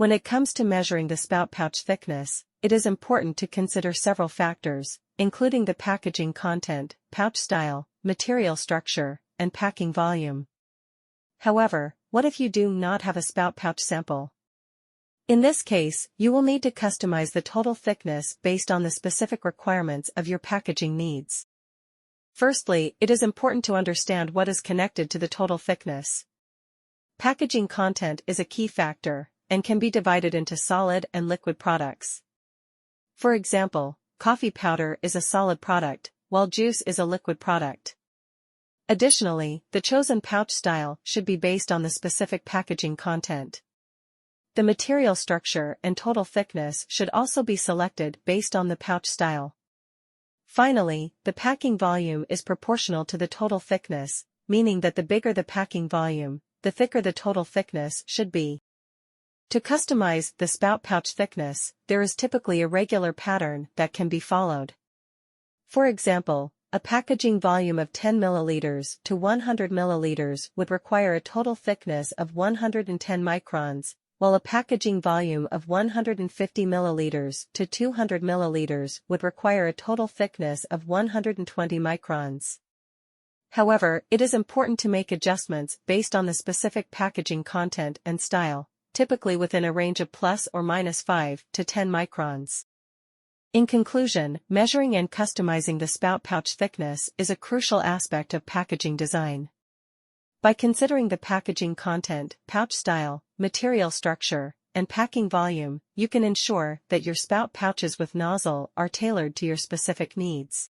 When it comes to measuring the spout pouch thickness, it is important to consider several factors, including the packaging content, pouch style, material structure, and packing volume. However, what if you do not have a spout pouch sample? In this case, you will need to customize the total thickness based on the specific requirements of your packaging needs. Firstly, it is important to understand what is connected to the total thickness. Packaging content is a key factor, and can be divided into solid and liquid products. For example, coffee powder is a solid product, while juice is a liquid product. Additionally, the chosen pouch style should be based on the specific packaging content. The material structure and total thickness should also be selected based on the pouch style. Finally, the packing volume is proportional to the total thickness, meaning that the bigger the packing volume, the thicker the total thickness should be. To customize the spout pouch thickness, there is typically a regular pattern that can be followed. For example, a packaging volume of 10 ml to 100 ml would require a total thickness of 110 microns, while a packaging volume of 150 ml to 200 ml would require a total thickness of 120 microns. However, it is important to make adjustments based on the specific packaging content and style, typically within a range of plus or minus 5 to 10 microns. In conclusion, measuring and customizing the spout pouch thickness is a crucial aspect of packaging design. By considering the packaging content, pouch style, material structure, and packing volume, you can ensure that your spout pouches with nozzle are tailored to your specific needs.